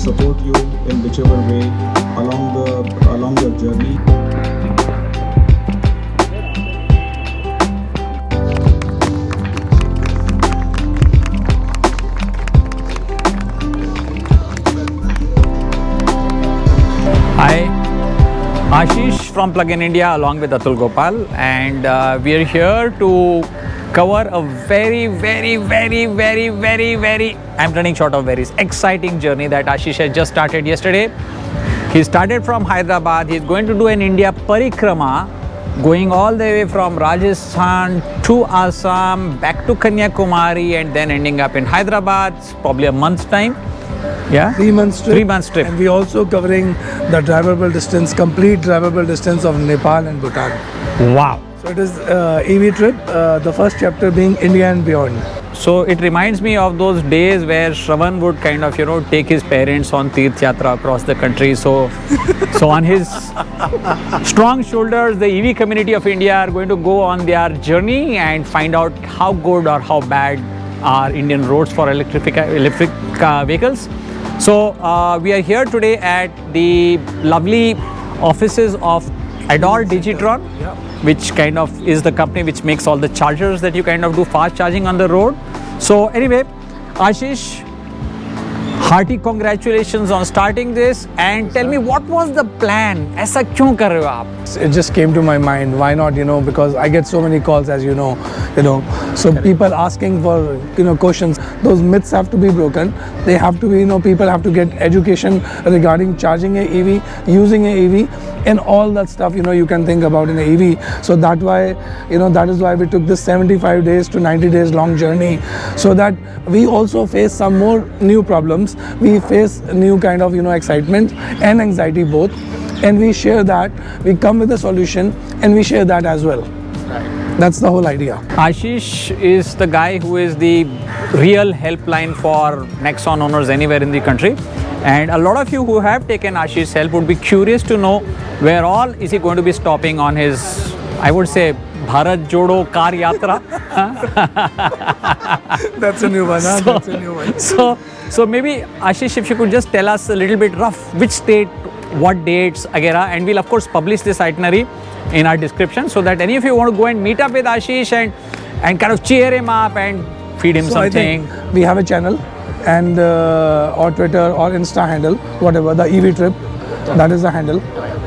support you in whichever way along your journey. Hi, Asheesh from Plug-in India along with Atul Gopal, and we are here to cover a very, I'm running short of very exciting journey that Asheesh has just started yesterday. He started from Hyderabad. He's going to do an India Parikrama, going all the way from Rajasthan to Assam, back to Kanyakumari, and then ending up in Hyderabad, probably a month's time. Yeah, 3 months trip. 3 months trip. And we also covering the drivable distance, complete drivable distance of Nepal and Bhutan. Wow. So it is EV trip, the first chapter being India and beyond. So it reminds me of those days where Shravan would kind of, take his parents on Tirth Yatra across the country. So on his strong shoulders, the EV community of India are going to go on their journey and find out how good or how bad are Indian roads for electric vehicles. So we are here today at the lovely offices of Ador Digatron, which kind of is the company which makes all the chargers that you kind of do fast charging on the road. So anyway, Asheesh, hearty congratulations on starting this, and tell me, what was the plan? ऐसा क्यों कर रहे हो आप? It just came to my mind, why not, because I get so many calls, as you know, so people asking for, questions. Those myths have to be broken. They have to be, people have to get education regarding charging a EV, using a EV, and all that stuff, you can think about in a EV. So that is why we took this 75 days to 90 days long journey, so that we also face some more new problems. We face new kind of, excitement and anxiety both. And we share that, we come with a solution, and we share that as well. Right. That's the whole idea. Asheesh is the guy who is the real helpline for Nexon owners anywhere in the country. And a lot of you who have taken Ashish's help would be curious to know where all is he going to be stopping on his, I would say, Bharat Jodo car yatra. That's a new one. That's a new one. So maybe Asheesh, if you could just tell us a little bit rough, which state, what dates, agera, and we'll of course publish this itinerary in our description, so that any of you want to go and meet up with Asheesh and kind of cheer him up and feed him something. I think we have a channel, and or Twitter or Insta handle, whatever, the EV trip, that is the handle,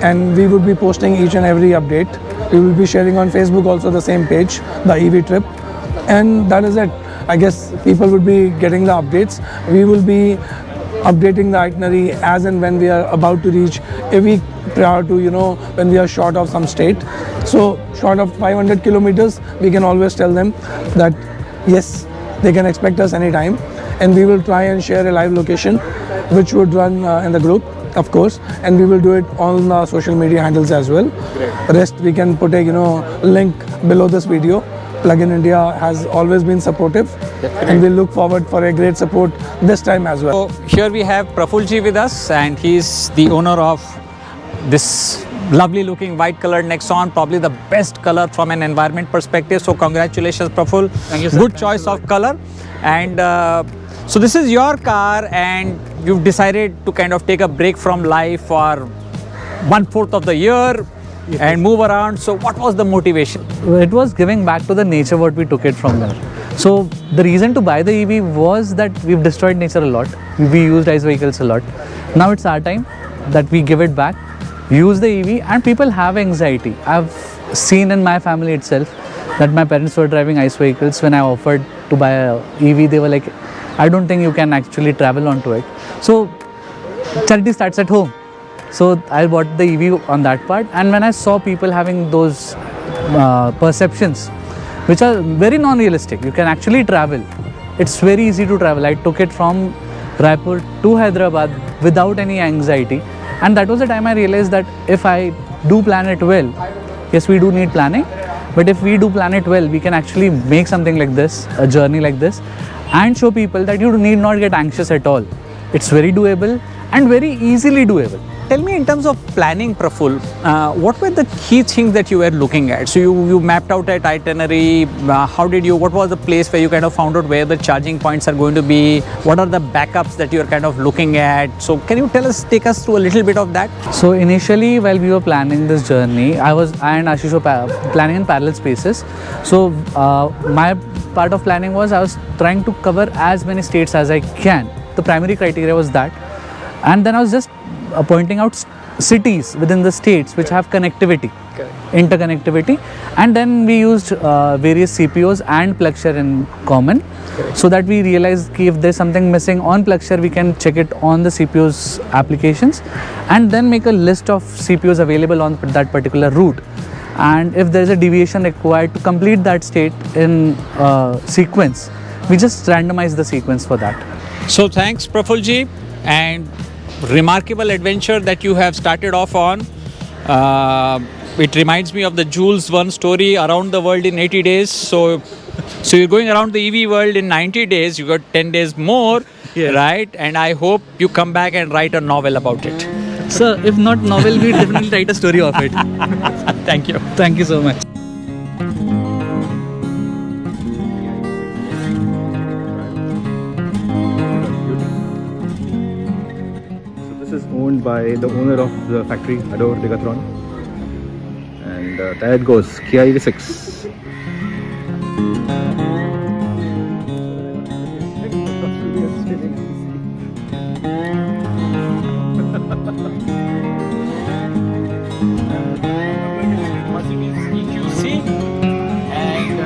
and we would be posting each and every update. We will be sharing on Facebook also the same page, the EV trip, and that is it. I guess people would be getting the updates. We will be updating the itinerary as and when we are about to reach a week prior to, when we are short of some state. So short of 500 kilometers, we can always tell them that yes, they can expect us anytime, and we will try and share a live location which would run in the group, of course, and we will do it on the social media handles as well. Rest we can put a link below this video. Plug-in India has always been supportive, and we look forward for a great support this time as well. So here we have Praful ji with us, and he's the owner of this lovely looking white colored Nexon, probably the best color from an environment perspective. So congratulations, Praful. Thank you, sir. Good choice of color. And so this is your car, and you've decided to kind of take a break from life for 1/4 of the year. Yes. And move around. So what was the motivation? It was giving back to the nature what we took it from there. So the reason to buy the EV was that we've destroyed nature a lot. We used ICE vehicles a lot. Now it's our time that we give it back, use the EV, and people have anxiety. I've seen in my family itself that my parents were driving ICE vehicles. When I offered to buy a EV, they were like, I don't think you can actually travel onto it. So charity starts at home. So I bought the EV on that part, and when I saw people having those perceptions which are very non-realistic, you can actually travel. It's very easy to travel. I took it from Raipur to Hyderabad without any anxiety, and that was the time I realized that if I do plan it well, yes, we do need planning, but if we do plan it well, we can actually make something like this, a journey like this, and show people that you need not get anxious at all. It's very doable and very easily doable. tell me in terms of planning, Praful, what were the key things that you were looking at? So you mapped out an itinerary. What was the place where you kind of found out where the charging points are going to be? What are the backups that you are kind of looking at? So can you take us through a little bit of that? So initially, while we were planning this journey, I and Asheesh were planning in parallel spaces. So my part of planning was I was trying to cover as many states as I can. The primary criteria was that. And then I was just pointing out cities within the states which have connectivity, interconnectivity, and then we used various CPOs and PlugShare in common, so that we realized if there's something missing on PlugShare, we can check it on the CPO's applications, and then make a list of CPOs available on that particular route. And if there is a deviation required to complete that state in sequence, we just randomize the sequence for that. So thanks, Prafulji, and remarkable adventure that you have started off on. It reminds me of the Jules Verne story, around the world in 80 days. So you're going around the EV world in 90 days. You got 10 days more, right? And I hope you come back and write a novel about it. So if not novel, we definitely write a story of it. Thank you. Thank you so much. This is owned by the owner of the factory, Ador Digatron, and there it goes, Kia EV6. Mercedes EQC, and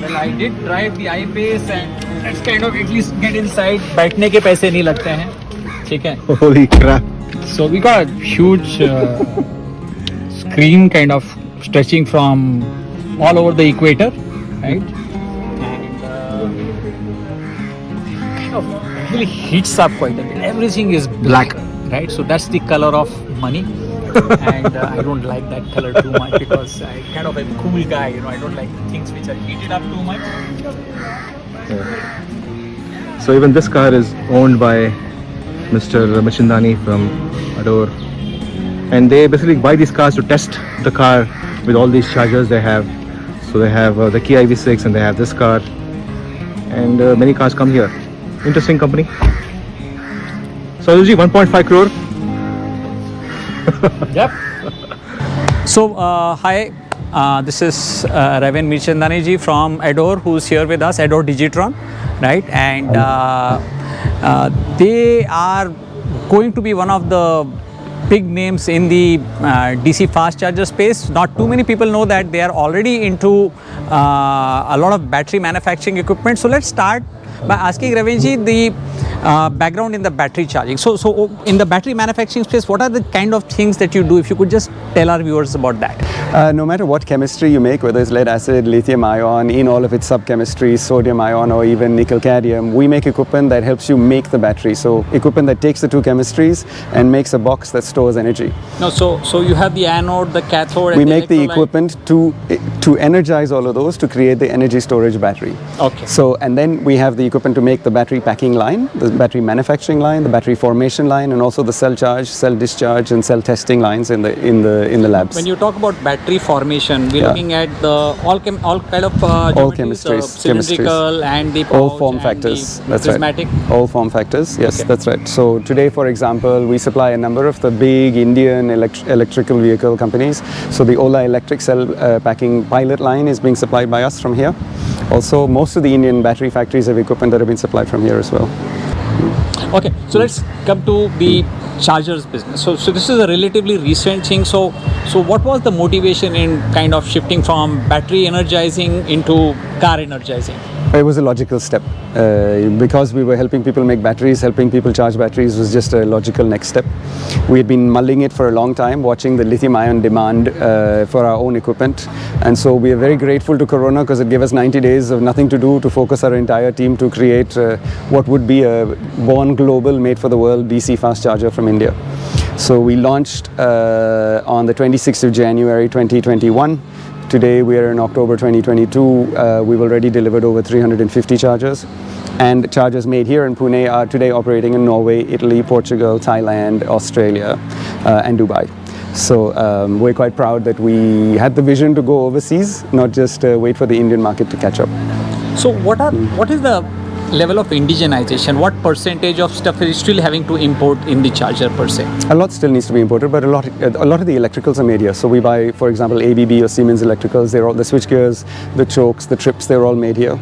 well, I did drive the I-Pace, and let's kind of at least get inside. बैठने के पैसे नहीं लगते हैं, ठीक है? Holy crap! So we got a huge screen kind of stretching from all over the equator, right? And kind of really heats up quite a bit. Everything is black, right? So that's the color of money. And I don't like that color too much, because I kind of a cool guy, I don't like things which are heated up too much. So even this car is owned by Mr. Machindani from Ador, and they basically buy these cars to test the car with all these chargers they have. So they have the Kia EV6 and they have this car, and many cars come here. Interesting company. So Anuji, 1.5 crore. Yep. So hi, this is Raven Mirchandani ji from Ador, who's here with us, Ador Digatron, right? And they are going to be one of the big names in the DC fast charger space. Not too many people know that they are already into a lot of battery manufacturing equipment. So let's start by asking Ravenji the background in the battery charging. So in the battery manufacturing space, what are the kind of things that you do? If you could just tell our viewers about that. No matter what chemistry you make, whether it's lead acid, lithium ion, in all of its sub-chemistries, sodium ion or even nickel cadmium, we make equipment that helps you make the battery. So equipment that takes the two chemistries and makes a box that stores energy. No, so you have the anode, the cathode, and we the make the electrolyte. equipment to energize all of those to create the energy storage battery. Okay. So, and then we have the equipment to make the battery packing line, the battery manufacturing line, the battery formation line, and also the cell charge, cell discharge, and cell testing lines in the labs. When you talk about battery formation, we're looking at the all kind of all geometries, chemistries, cylindrical and the all pouch form and factors. the That's prismatic. right. All form factors. Yes, Okay. that's right. So today, for example, we supply a number of the big Indian electrical vehicle companies. So the Ola electric cell packing pilot line is being supplied by us from here. Also, most of the Indian battery factories have equipment that have been supplied from here as well. Okay, so let's come to the chargers business. So this is a relatively recent thing. So what was the motivation in kind of shifting from battery energizing into car energizing? It was a logical step. Because we were helping people make batteries, helping people charge batteries was just a logical next step. We had been mulling it for a long time, watching the lithium ion demand for our own equipment. And so we are very grateful to Corona because it gave us 90 days of nothing to do to focus our entire team to create what would be a born global, made for the world DC fast charger from India. So we launched on the 26th of January 2021. Today we are in October 2022. We've already delivered over 350 chargers, and chargers made here in Pune are today operating in Norway, Italy, Portugal, Thailand, Australia. and Dubai. So we're quite proud that we had the vision to go overseas, not just wait for the Indian market to catch up. So what is the level of indigenization? What percentage of stuff is still having to import in the charger per se? A lot still needs to be imported, but a lot of the electricals are made here. So we buy, for example, ABB or Siemens electricals. They're all the switch gears, the chokes, the trips. They're all made here.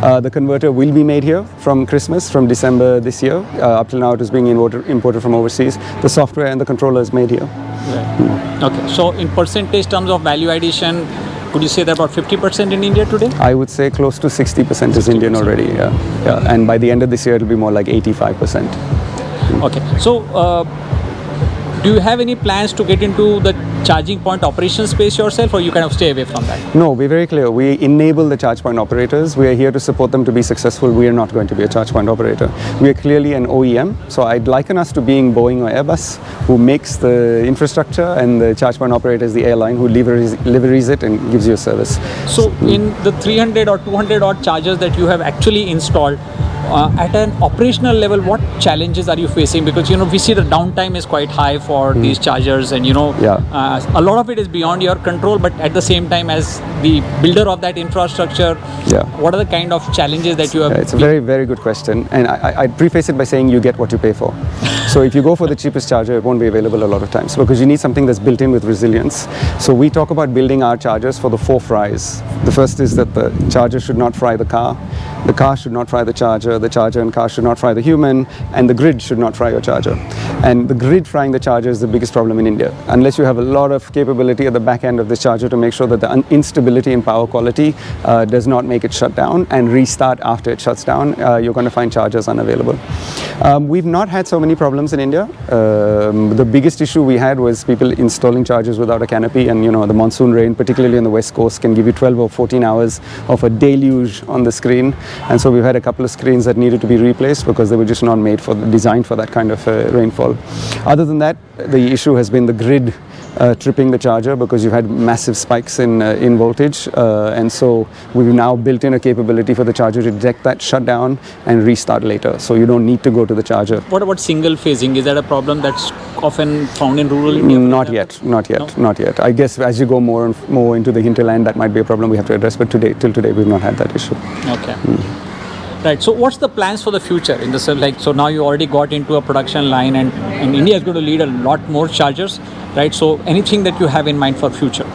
The converter will be made here from Christmas, from December this year. Up till now, it is being imported from overseas. The software and the controller is made here. Right. Okay. So in percentage terms of value addition, could you say that about 50% in India today? I would say close to 60% is Indian already. Yeah. And by the end of this year, it'll be more like 85%. Okay. So do you have any plans to get into the charging point operation space yourself, or you kind of stay away from that? No, we're very clear. We enable the charge point operators. We are here to support them to be successful. We are not going to be a charge point operator. We are clearly an OEM. So I'd liken us to being Boeing or Airbus, who makes the infrastructure, and the charge point operator is the airline who leveries it and gives you a service. So in the 300 or 200 odd chargers that you have actually installed, at an operational level, what challenges are you facing? Because we see the downtime is quite high for these chargers, and a lot of it is beyond your control. But at the same time, as the builder of that infrastructure, what are the kind of challenges that you have? It's a very, very good question, and I'd preface it by saying you get what you pay for. So if you go for the cheapest charger, it won't be available a lot of times, because you need something that's built in with resilience. So we talk about building our chargers for the 4 fries. The first is that the charger should not fry the car should not fry the charger and car should not fry the human, and the grid should not fry your charger. And the grid frying the charger is the biggest problem in India. Unless you have a lot of capability at the back end of this charger to make sure that the instability in power quality does not make it shut down and restart after it shuts down, you're going to find chargers unavailable. We've not had so many problems in India. The biggest issue we had was people installing chargers without a canopy, and the monsoon rain, particularly on the west coast, can give you 12 or 14 hours of a deluge on the screen. And so we've had a couple of screens that needed to be replaced because they were just not designed for that kind of rainfall. Other than that, the issue has been the grid tripping the charger, because you've had massive spikes in voltage, and so we've now built in a capability for the charger to detect that, shut down and restart later, so you don't need to go to the charger. What about single phasing? Is that a problem that's often found in rural India? Not yet. I guess as you go more and more into the hinterland, that might be a problem we have to address, but till today we've not had that issue. Okay. Right. So what's the plans for the future in this? So now you already got into a production line, and India is going to lead a lot more chargers, right? So anything that you have in mind for future?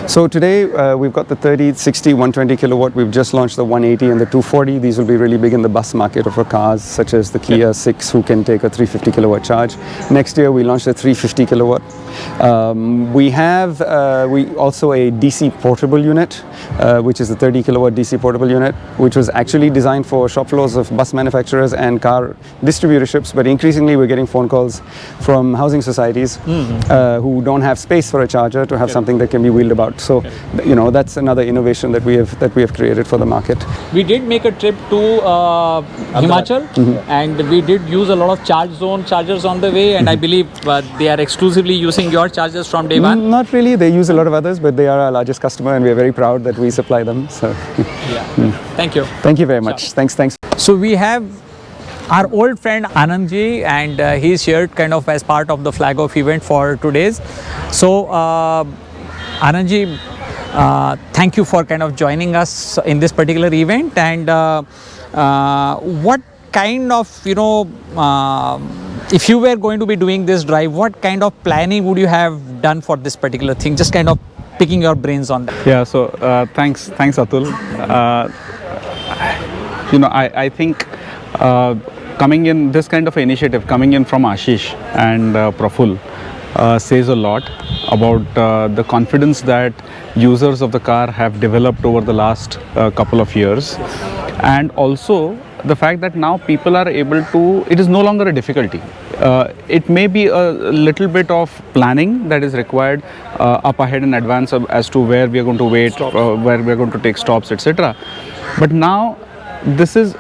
So today we've got the 30, 60, 120 kilowatt. We've just launched the 180 and the 240. These will be really big in the bus market or for cars such as the Kia 6, who can take a 350 kilowatt charge. Next year we launch the 350 kilowatt. We have also a DC portable unit, which is the 30 kilowatt DC portable unit, which was actually designed for shop floors of bus manufacturers and car distributorships. But increasingly we're getting phone calls from housing societies who don't have space for a charger to have something that can be wheeled about. So that's another innovation that we have created for the market. We did make a trip to Himachal, and we did use a lot of charge zone chargers on the way, and I believe they are exclusively using your chargers from day one. Not really. They use a lot of others, but they are our largest customer, and we are very proud that we supply them. So Thank you. Thank you very much. Thanks. So we have our old friend Anandji, and he's here kind of as part of the flag off event for today's. So Anandji, thank you for kind of joining us in this particular event, and what kind of, if you were going to be doing this drive, what kind of planning would you have done for this particular thing? Just kind of picking your brains on that. Yeah, so thanks Atul. I think coming in this kind of initiative, coming in from Asheesh and Praful, says a lot about the confidence that users of the car have developed over the last couple of years, and also the fact that now people are able to, it is no longer a difficulty. It may be a little bit of planning that is required up ahead in advance as to where we are going to wait, where we are going to take stops, etc. But now this is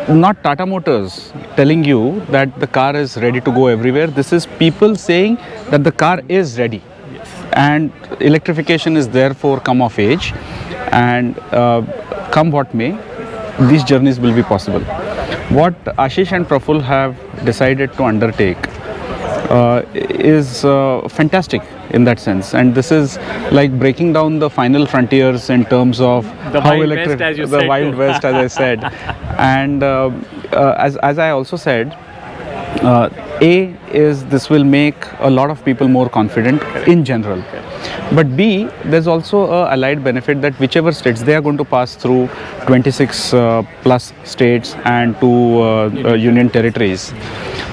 not Tata Motors telling you that the car is ready to go everywhere. This is people saying that the car is ready, and electrification is therefore come of age, and come what may, these journeys will be possible. What Asheesh and Praful have decided to undertake is fantastic in that sense, and this is like breaking down the final frontiers in terms of The how Wild electric, West, as you the said. Wild West, as I said. And as I also said, this will make a lot of people more confident in general. But B, there's also a allied benefit that whichever states they are going to pass through 26 plus states and 2 union territories.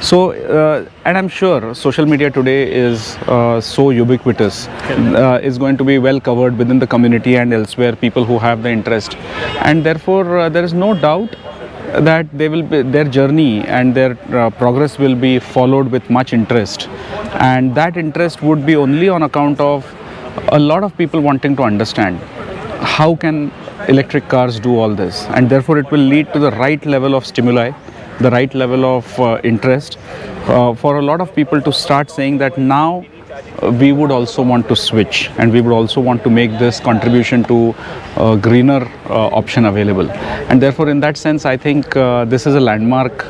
So, and I'm sure social media today is so ubiquitous, is going to be well covered within the community and elsewhere, people who have the interest. And therefore, there is no doubt that they will be, their journey and their progress will be followed with much interest, and that interest would be only on account of a lot of people wanting to understand how can electric cars do all this, and therefore it will lead to the right level of stimuli, the right level of interest for a lot of people to start saying that now we would also want to switch, and we would also want to make this contribution to a greener option available. And therefore, in that sense, I think this is a landmark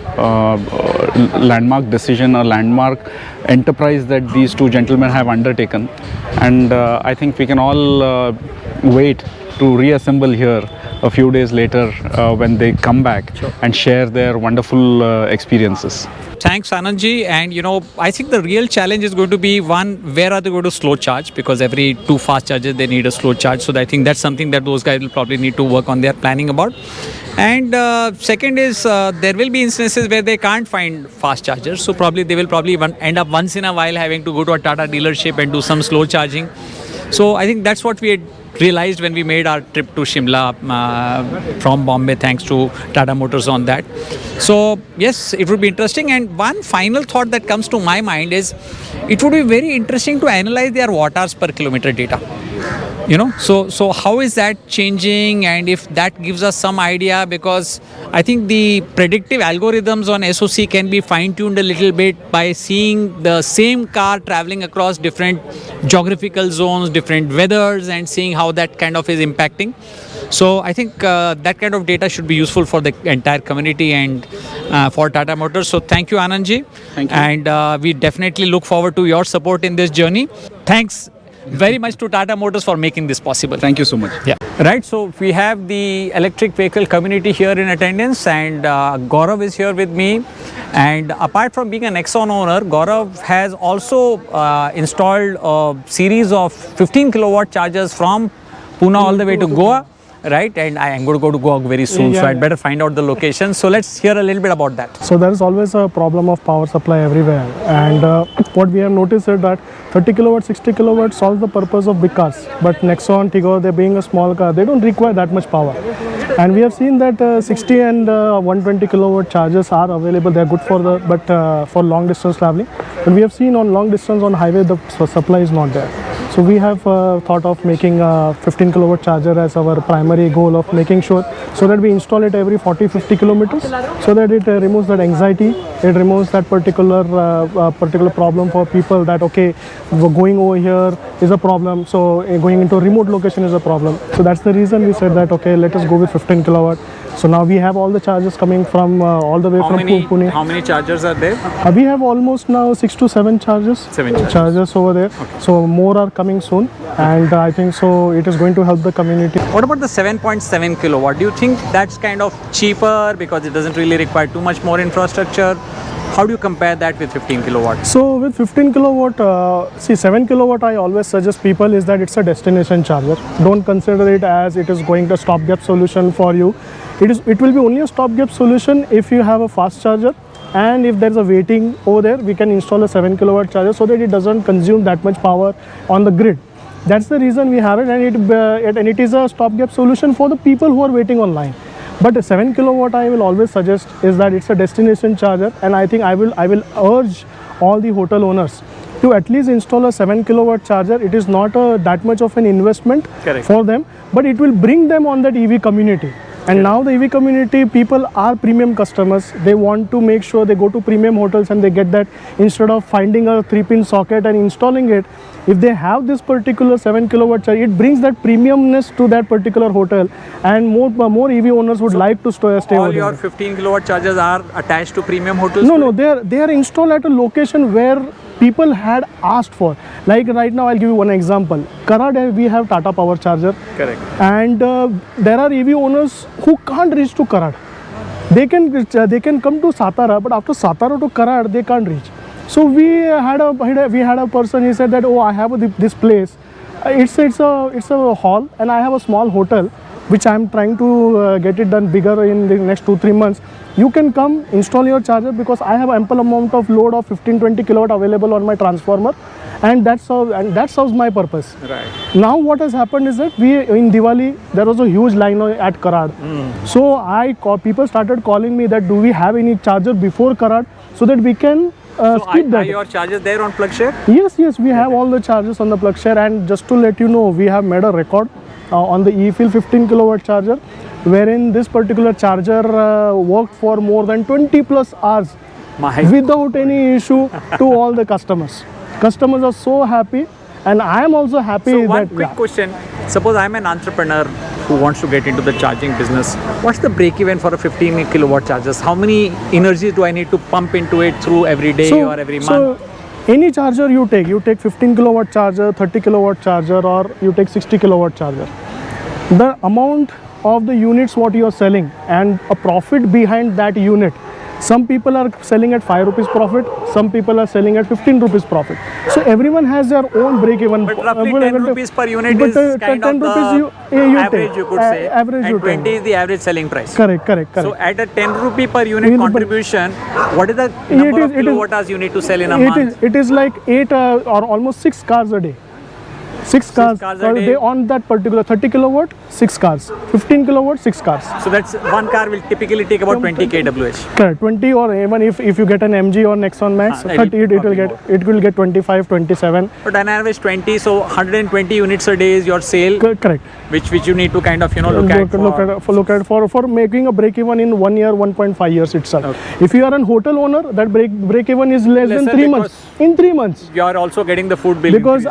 decision, a landmark enterprise that these two gentlemen have undertaken. And I think we can all wait to reassemble here a few days later when they come back and share their wonderful experiences. Thanks, Anandji. And I think the real challenge is going to be one, where are they going to slow charge? Because every 2 fast chargers they need a slow charge. So I think that's something that those guys will probably need to work on their planning about. And second is there will be instances where they can't find fast chargers. So probably they will end up once in a while having to go to a Tata dealership and do some slow charging. So I think that's what we had realized when we made our trip to Shimla from Bombay, thanks to Tata Motors on that. So yes, it would be interesting. And one final thought that comes to my mind is it would be very interesting to analyze their watt hours per kilometer data. So how is that changing, and if that gives us some idea, because I think the predictive algorithms on SOC can be fine-tuned a little bit by seeing the same car traveling across different geographical zones, different weathers, and seeing how that kind of is impacting. So I think that kind of data should be useful for the entire community and for Tata Motors. So thank you, Anandji. Thank you. And we definitely look forward to your support in this journey. Thanks very much to Tata Motors for making this possible. Thank you so much. Yeah. Right. So we have the electric vehicle community here in attendance, and Gaurav is here with me. And apart from being a Nexon owner, Gaurav has also installed a series of 15 kilowatt chargers from Pune all the way to Goa. Right, and I am going to go to Goa very soon, so I'd better find out the location. So let's hear a little bit about that. So there is always a problem of power supply everywhere, and what we have noticed is that 30 kilowatt, 60 kilowatt solves the purpose of big cars, but Nexon, Tigor, they being a small car, they don't require that much power. And we have seen that 60 and 120 kilowatt chargers are available. They are good for long distance traveling. But we have seen on long distance on highway the supply is not there. So we have thought of making a 15 kilowatt charger as our primary goal of making sure so that we install it every 40-50 kilometers, so that it removes that anxiety, it removes that particular problem for people that okay, going over here is a problem, so going into a remote location is a problem. So that's the reason we said that okay, let us go with 15 kilowatt. So now we have all the chargers coming from all the way from Pune. How many chargers are there? We have almost now 6 to 7 chargers. 7 chargers over there. Okay. So more are coming soon, and I think so it is going to help the community. What about the 7.7 kilowatt? Do you think that's kind of cheaper because it doesn't really require too much more infrastructure? How do you compare that with 15 kilowatt? So with 15 kilowatt, see 7 kilowatt I always suggest people is that it's a destination charger. Don't consider it as it is going to stopgap solution for you. It will be only a stopgap solution if you have a fast charger, and if there's a waiting over there, we can install a 7 kilowatt charger so that it doesn't consume that much power on the grid. That's the reason we have it, and it is a stopgap solution for the people who are waiting online. But a 7 kilowatt I will always suggest is that it's a destination charger, and I think I will urge all the hotel owners to at least install a 7 kilowatt charger. It is not that much of an investment for them, but it will bring them on that EV community. And now the EV community people are premium customers. They want to make sure they go to premium hotels and they get that instead of finding a 3-pin socket and installing it. If they have this particular 7 kilowatt charger, it brings that premiumness to that particular hotel, and more EV owners would like to stay over there. All your 15 kilowatt chargers are attached to premium hotels? No, they are installed at a location where people had asked for. Like right now, I'll give you one example. Karad, we have Tata Power Charger. Correct. And there are EV owners who can't reach to Karad. They can come to Satara, but after Satara to Karad, they can't reach. So we had a person. He said that, oh, I have this place. It's a hall, and I have a small hotel, which I'm trying to get it done bigger in the next 2-3 months. You can come install your charger because I have ample amount of load of 15-20 kilowatt available on my transformer, and that serves my purpose. Right. Now what has happened is that in Diwali there was a huge line at Karad. So people started calling me that do we have any charger before Karad so that we can skip that. Are your chargers there on PlugShare? Yes, we have all the chargers on the PlugShare, and just to let you know, we have made a record on the eFeel 15 kilowatt charger, wherein this particular charger worked for more than 20 plus hours without any issue to all the customers. Customers are so happy, and I am also happy. So one quick question, suppose I'm an entrepreneur who wants to get into the charging business. What's the break even for a 15 kilowatt chargers? How many energy do I need to pump into it through every day or every month? So any charger you take 15 kilowatt charger, 30 kilowatt charger, or you take 60 kilowatt charger. The amount of the units what you are selling and a profit behind that unit. Some people are selling at 5 rupees profit, some people are selling at 15 rupees profit. So everyone has their own break even. But roughly 10 rupees per unit is kind of the average, you could say. Average and 20 is the average selling price. Correct. So at a 10 rupee per unit contribution, what is the number of kilowatt hours you need to sell in a month? It is like 8 or almost 6 cars a day. 6 cars a day on that particular 30 kilowatt, 6 cars. 15 kilowatt, 6 cars. So that's one car will typically take about 20 kWh. Correct, 20, or even if you get an MG or Nexon MAX, 30, it will get 25, 27. But on average 20, so 120 units a day is your sale. Correct. Which you need to kind of look at for making a break even in 1 year, 1.5 years itself. Okay. If you are an hotel owner, that break even is less than 3 months. In 3 months. You are also getting the food bill. Because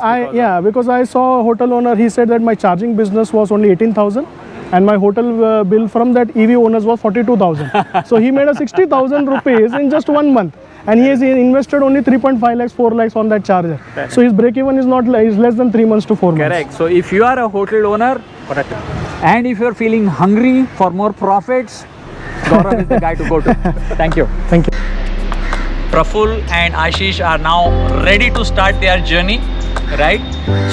I saw a hotel owner. He said that my charging business was only 18,000. And my hotel bill from that EV owners was 42,000. So he made a 60,000 rupees in just 1 month. And he has invested only 3.5 lakhs, 4 lakhs on that charger. So his break even is less than 3 months to 4 months. Correct. So if you are a hotel owner, and if you are feeling hungry for more profits, Gaurav is the guy to go to. Thank you. Thank you. Praful and Asheesh are now ready to start their journey, right?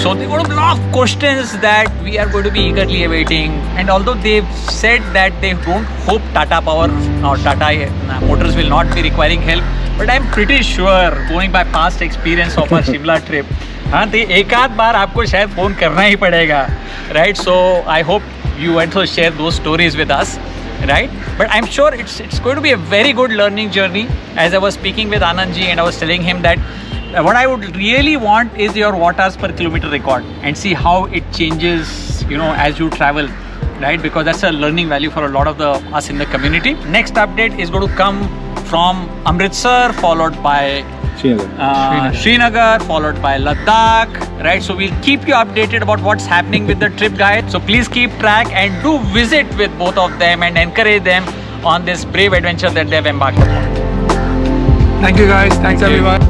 So they got a lot of questions that we are going to be eagerly awaiting. And although they've said that they don't hope Tata Power or Tata Motors will not be requiring help, but I'm pretty sure, going by past experience of our Shimla trip, एक आध बार आपको शायद phone करना ही पड़ेगा, right? So I hope you also share those stories with us. Right, but I'm sure it's going to be a very good learning journey. As I was speaking with Anandji, and I was telling him that what I would really want is your watt hours per kilometer record, and see how it changes, as you travel, right? Because that's a learning value for a lot of us in the community. Next update is going to come from Amritsar, followed by Srinagar, followed by Ladakh, right? So we'll keep you updated about what's happening with the trip guide. So please keep track and do visit with both of them and encourage them on this brave adventure that they've embarked upon. Thank you guys. Thanks everyone.